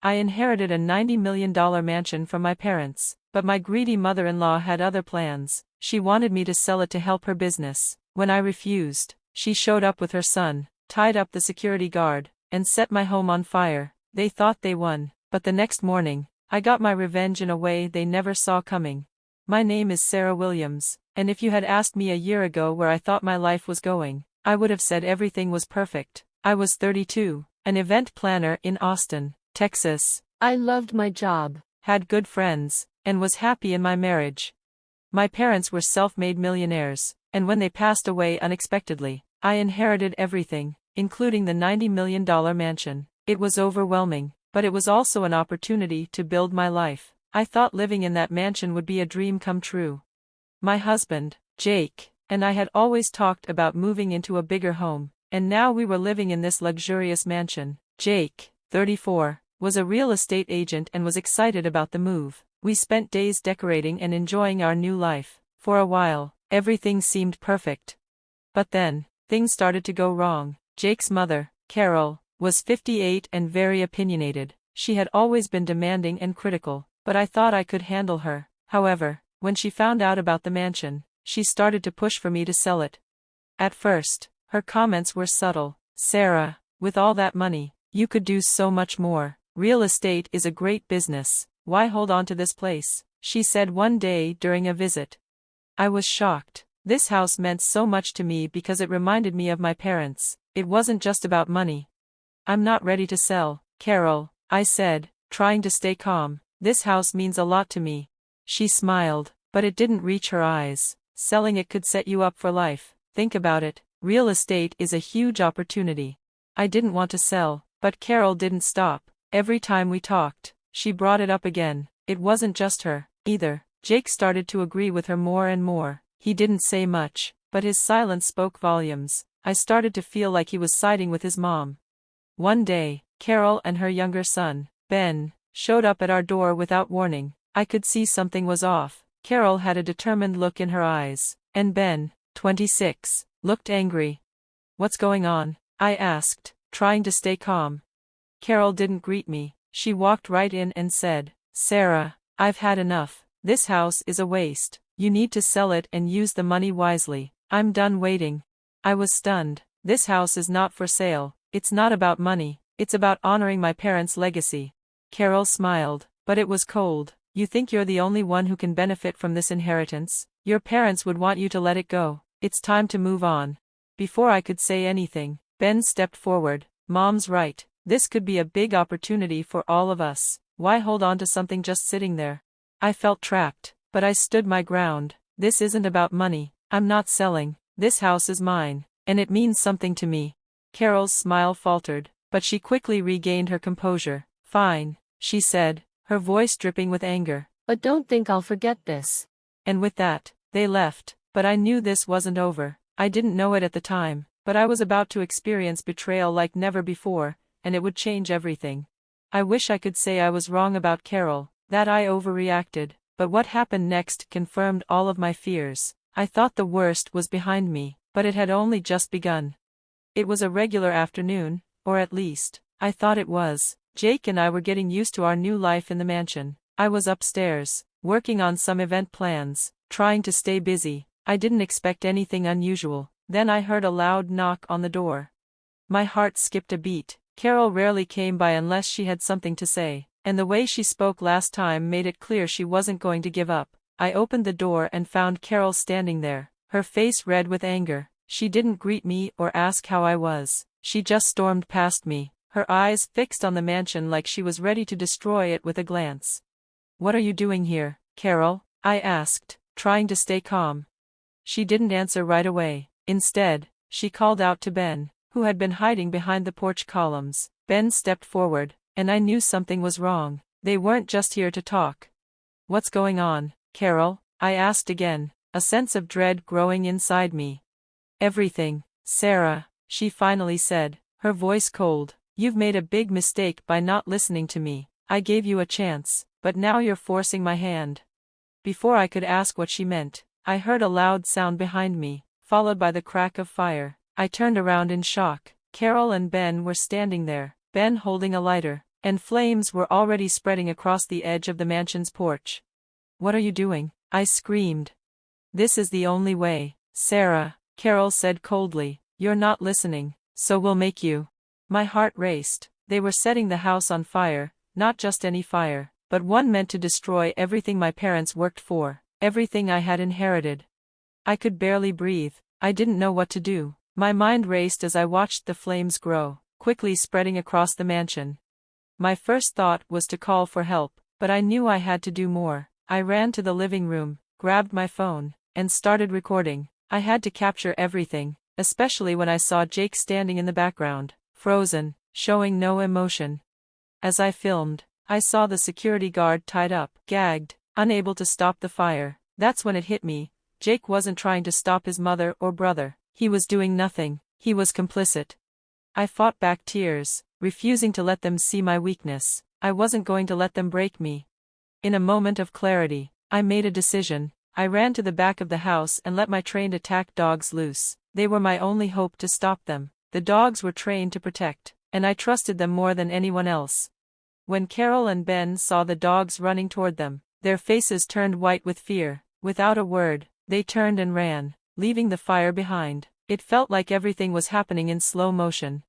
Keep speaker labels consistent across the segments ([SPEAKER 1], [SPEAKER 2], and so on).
[SPEAKER 1] I inherited a $90 million mansion from my parents, but my greedy mother-in-law had other plans. She wanted me to sell it to help her business. When I refused, she showed up with her son, tied up the security guard, and set my home on fire. They thought they won, but the next morning, I got my revenge in a way they never saw coming. My name is Sarah Williams, and if you had asked me a year ago where I thought my life was going, I would have said everything was perfect. I was 32, an event planner in Austin, Texas. I loved my job, had good friends, and was happy in my marriage. My parents were self-made millionaires, and when they passed away unexpectedly, I inherited everything, including the $90 million mansion. It was overwhelming, but it was also an opportunity to build my life. I thought living in that mansion would be a dream come true. My husband, Jake, and I had always talked about moving into a bigger home, and now we were living in this luxurious mansion. Jake, 34, was a real estate agent and was excited about the move. We spent days decorating and enjoying our new life. For a while, everything seemed perfect. But then, things started to go wrong. Jake's mother, Carol, was 58 and very opinionated. She had always been demanding and critical, but I thought I could handle her. However, when she found out about the mansion, she started to push for me to sell it. At first, her comments were subtle. "Sarah, with all that money, you could do so much more. Real estate is a great business. Why hold on to this place?" she said one day during a visit. I was shocked. This house meant so much to me because it reminded me of my parents. It wasn't just about money. "I'm not ready to sell, Carol," I said, trying to stay calm. "This house means a lot to me." She smiled, but it didn't reach her eyes. "Selling it could set you up for life. Think about it. Real estate is a huge opportunity." I didn't want to sell, but Carol didn't stop. Every time we talked, she brought it up again. It wasn't just her, either. Jake started to agree with her more and more. He didn't say much, but his silence spoke volumes. I started to feel like he was siding with his mom. One day, Carol and her younger son, Ben, showed up at our door without warning. I could see something was off. Carol had a determined look in her eyes, and Ben, 26, looked angry. "What's going on?" I asked, trying to stay calm. Carol didn't greet me. She walked right in and said, "Sarah, I've had enough. This house is a waste. You need to sell it and use the money wisely. I'm done waiting." I was stunned. This house is not for sale. It's not about money. It's about honoring my parents' legacy. Carol smiled, but it was cold. "You think you're the only one who can benefit from this inheritance? Your parents would want you to let it go. It's time to move on." Before I could say anything, Ben stepped forward. "Mom's right. This could be a big opportunity for all of us. Why hold on to something just sitting there?" I felt trapped, but I stood my ground. "This isn't about money. I'm not selling. This house is mine, and it means something to me." Carol's smile faltered, but she quickly regained her composure. "Fine," she said, her voice dripping with anger. "But don't think I'll forget this." And with that, they left, but I knew this wasn't over. I didn't know it at the time, but I was about to experience betrayal like never before, and it would change everything. I wish I could say I was wrong about Carol, that I overreacted, but what happened next confirmed all of my fears. I thought the worst was behind me, but it had only just begun. It was a regular afternoon, or at least, I thought it was. Jake and I were getting used to our new life in the mansion. I was upstairs, working on some event plans, trying to stay busy. I didn't expect anything unusual. Then I heard a loud knock on the door. My heart skipped a beat. Carol rarely came by unless she had something to say, and the way she spoke last time made it clear she wasn't going to give up. I opened the door and found Carol standing there, her face red with anger. She didn't greet me or ask how I was. She just stormed past me, her eyes fixed on the mansion like she was ready to destroy it with a glance. "What are you doing here, Carol?" I asked, trying to stay calm. She didn't answer right away. Instead, she called out to Ben, who had been hiding behind the porch columns. Ben stepped forward, and I knew something was wrong. They weren't just here to talk. "What's going on, Carol?" I asked again, a sense of dread growing inside me. "Everything, Sarah," she finally said, her voice cold. "You've made a big mistake by not listening to me. I gave you a chance, but now you're forcing my hand." Before I could ask what she meant, I heard a loud sound behind me, followed by the crack of fire. I turned around in shock. Carol and Ben were standing there, Ben holding a lighter, and flames were already spreading across the edge of the mansion's porch. "What are you doing?" I screamed. "This is the only way, Sarah," Carol said coldly. "You're not listening, so we'll make you." My heart raced. They were setting the house on fire, not just any fire, but one meant to destroy everything my parents worked for, everything I had inherited. I could barely breathe. I didn't know what to do. My mind raced as I watched the flames grow, quickly spreading across the mansion. My first thought was to call for help, but I knew I had to do more. I ran to the living room, grabbed my phone, and started recording. I had to capture everything, especially when I saw Jake standing in the background, frozen, showing no emotion. As I filmed, I saw the security guard tied up, gagged, unable to stop the fire. That's when it hit me. Jake wasn't trying to stop his mother or brother. He was doing nothing. He was complicit. I fought back tears, refusing to let them see my weakness. I wasn't going to let them break me. In a moment of clarity, I made a decision. I ran to the back of the house and let my trained attack dogs loose. They were my only hope to stop them. The dogs were trained to protect, and I trusted them more than anyone else. When Carol and Ben saw the dogs running toward them, their faces turned white with fear. Without a word, they turned and ran, leaving the fire behind. It felt like everything was happening in slow motion.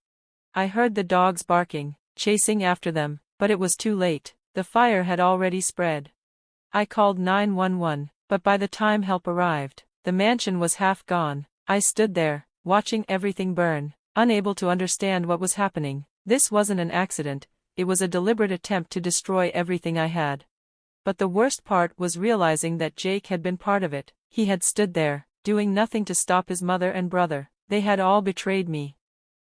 [SPEAKER 1] I heard the dogs barking, chasing after them, but it was too late. The fire had already spread. I called 911, but by the time help arrived, the mansion was half gone. I stood there, watching everything burn, unable to understand what was happening. This wasn't an accident, it was a deliberate attempt to destroy everything I had. But the worst part was realizing that Jake had been part of it. He had stood there, doing nothing to stop his mother and brother. They had all betrayed me.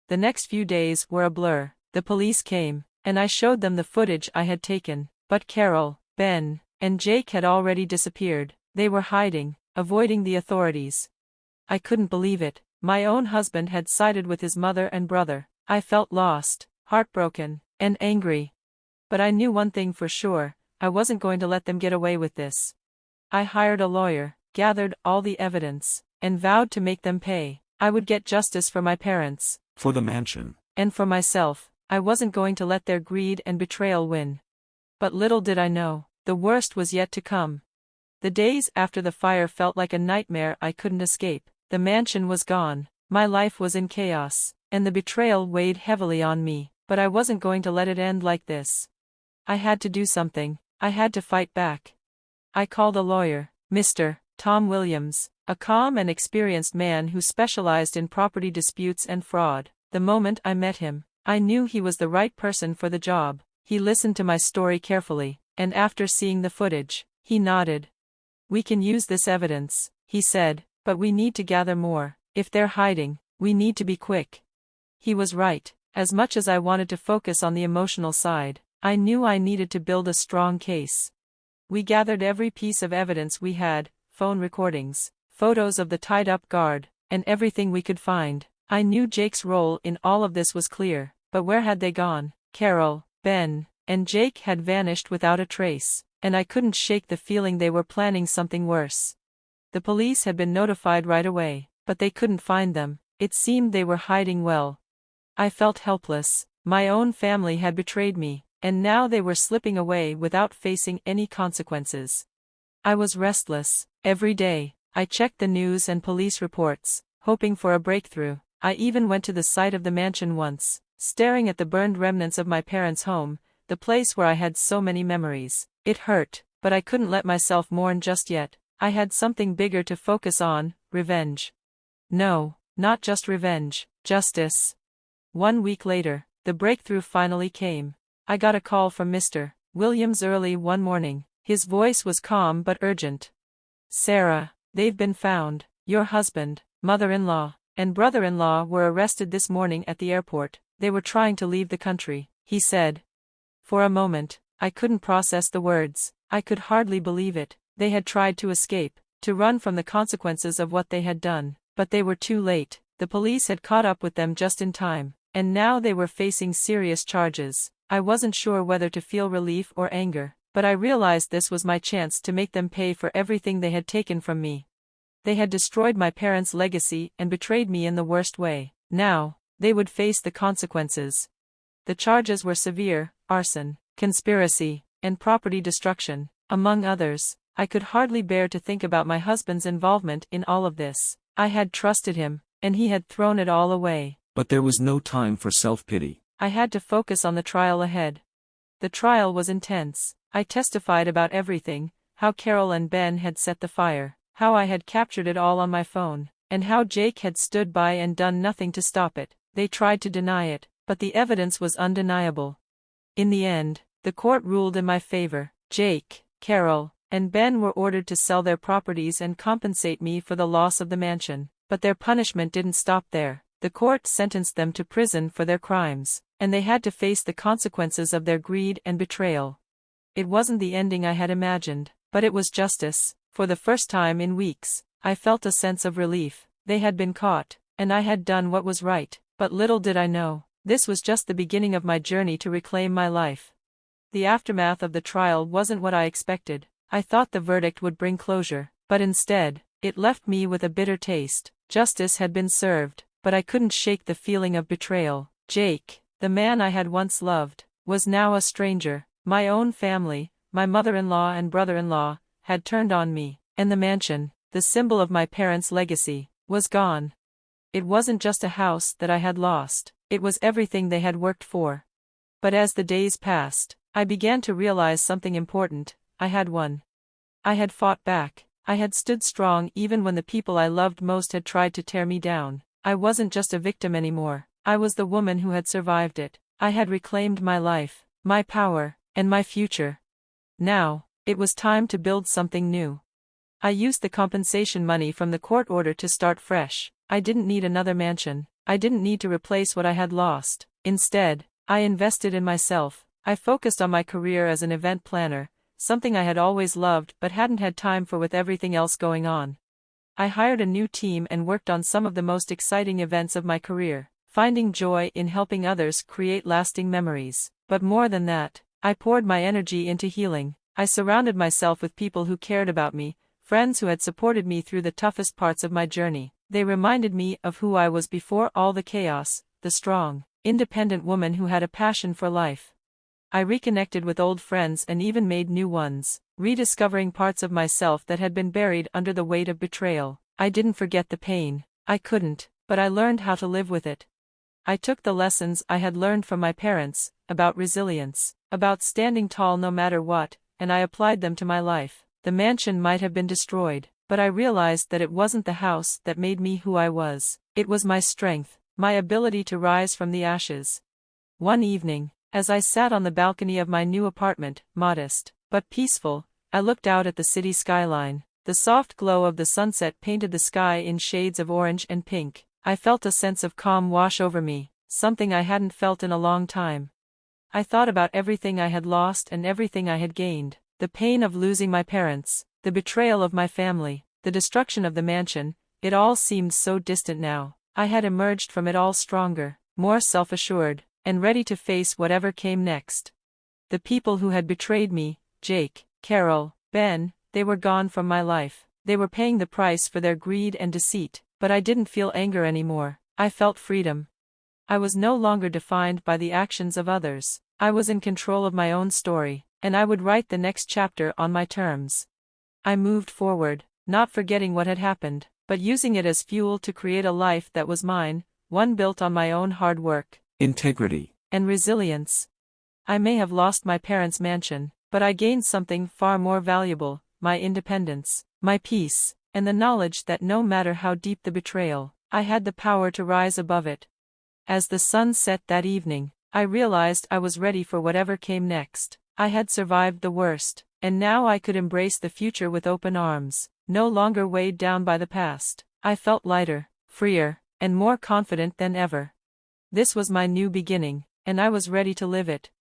[SPEAKER 1] The next few days were a blur. The police came, and I showed them the footage I had taken. But Carol, Ben, and Jake had already disappeared. They were hiding, avoiding the authorities. I couldn't believe it. My own husband had sided with his mother and brother. I felt lost, heartbroken, and angry. But I knew one thing for sure. I wasn't going to let them get away with this. I hired a lawyer, gathered all the evidence, and vowed to make them pay. I would get justice for my parents.
[SPEAKER 2] For the mansion.
[SPEAKER 1] And for myself. I wasn't going to let their greed and betrayal win. But little did I know, the worst was yet to come. The days after the fire felt like a nightmare I couldn't escape. The mansion was gone, my life was in chaos, and the betrayal weighed heavily on me. But I wasn't going to let it end like this. I had to do something. I had to fight back. I called a lawyer, Mr. Tom Williams, a calm and experienced man who specialized in property disputes and fraud. The moment I met him, I knew he was the right person for the job. He listened to my story carefully, and after seeing the footage, he nodded. "We can use this evidence," he said, "but we need to gather more. If they're hiding, we need to be quick." He was right. As much as I wanted to focus on the emotional side, I knew I needed to build a strong case. We gathered every piece of evidence we had, phone recordings, photos of the tied-up guard, and everything we could find. I knew Jake's role in all of this was clear, but where had they gone? Carol, Ben, and Jake had vanished without a trace, and I couldn't shake the feeling they were planning something worse. The police had been notified right away, but they couldn't find them. It seemed they were hiding well. I felt helpless. My own family had betrayed me, and now they were slipping away without facing any consequences. I was restless. Every day, I checked the news and police reports, hoping for a breakthrough. I even went to the site of the mansion once, staring at the burned remnants of my parents' home, the place where I had so many memories. It hurt, but I couldn't let myself mourn just yet. I had something bigger to focus on, revenge. No, not just revenge, justice. 1 week later, the breakthrough finally came. I got a call from Mr. Williams early one morning. His voice was calm but urgent. "Sarah, they've been found. Your husband, mother-in-law, and brother-in-law were arrested this morning at the airport. They were trying to leave the country," he said. For a moment, I couldn't process the words. I could hardly believe it. They had tried to escape, to run from the consequences of what they had done, but they were too late. The police had caught up with them just in time, and now they were facing serious charges. I wasn't sure whether to feel relief or anger, but I realized this was my chance to make them pay for everything they had taken from me. They had destroyed my parents' legacy and betrayed me in the worst way. Now, they would face the consequences. The charges were severe: arson, conspiracy, and property destruction, among others. I could hardly bear to think about my husband's involvement in all of this. I had trusted him, and he had thrown it all away.
[SPEAKER 2] But there was no time for self-pity.
[SPEAKER 1] I had to focus on the trial ahead. The trial was intense. I testified about everything, how Carol and Ben had set the fire, how I had captured it all on my phone, and how Jake had stood by and done nothing to stop it. They tried to deny it, but the evidence was undeniable. In the end, the court ruled in my favor. Jake, Carol, and Ben were ordered to sell their properties and compensate me for the loss of the mansion. But their punishment didn't stop there. The court sentenced them to prison for their crimes, and they had to face the consequences of their greed and betrayal. It wasn't the ending I had imagined, but it was justice. For the first time in weeks, I felt a sense of relief. They had been caught, and I had done what was right. But little did I know, this was just the beginning of my journey to reclaim my life. The aftermath of the trial wasn't what I expected. I thought the verdict would bring closure, but instead, it left me with a bitter taste. Justice had been served, but I couldn't shake the feeling of betrayal. Jake, the man I had once loved, was now a stranger. My own family, my mother-in-law and brother-in-law, had turned on me, and the mansion, the symbol of my parents' legacy, was gone. It wasn't just a house that I had lost, it was everything they had worked for. But as the days passed, I began to realize something important. I had won. I had fought back. I had stood strong even when the people I loved most had tried to tear me down. I wasn't just a victim anymore. I was the woman who had survived it. I had reclaimed my life, my power, and my future. Now, it was time to build something new. I used the compensation money from the court order to start fresh. I didn't need another mansion. I didn't need to replace what I had lost. Instead, I invested in myself. I focused on my career as an event planner, something I had always loved but hadn't had time for with everything else going on. I hired a new team and worked on some of the most exciting events of my career, finding joy in helping others create lasting memories. But more than that, I poured my energy into healing. I surrounded myself with people who cared about me, friends who had supported me through the toughest parts of my journey. They reminded me of who I was before all the chaos, the strong, independent woman who had a passion for life. I reconnected with old friends and even made new ones, rediscovering parts of myself that had been buried under the weight of betrayal. I didn't forget the pain. I couldn't, but I learned how to live with it. I took the lessons I had learned from my parents, about resilience, about standing tall no matter what, and I applied them to my life. The mansion might have been destroyed, but I realized that it wasn't the house that made me who I was. It was my strength, my ability to rise from the ashes. One evening, as I sat on the balcony of my new apartment, modest, but peaceful, I looked out at the city skyline. The soft glow of the sunset painted the sky in shades of orange and pink. I felt a sense of calm wash over me, something I hadn't felt in a long time. I thought about everything I had lost and everything I had gained. The pain of losing my parents, the betrayal of my family, the destruction of the mansion, it all seemed so distant now. I had emerged from it all stronger, more self-assured, and ready to face whatever came next. The people who had betrayed me, Jake, Carol, Ben, they were gone from my life. They were paying the price for their greed and deceit, but I didn't feel anger anymore. I felt freedom. I was no longer defined by the actions of others. I was in control of my own story, and I would write the next chapter on my terms. I moved forward, not forgetting what had happened, but using it as fuel to create a life that was mine, one built on my own hard work,
[SPEAKER 2] integrity,
[SPEAKER 1] and resilience. I may have lost my parents' mansion, but I gained something far more valuable, my independence, my peace, and the knowledge that no matter how deep the betrayal, I had the power to rise above it. As the sun set that evening, I realized I was ready for whatever came next. I had survived the worst, and now I could embrace the future with open arms, no longer weighed down by the past. I felt lighter, freer, and more confident than ever. This was my new beginning, and I was ready to live it.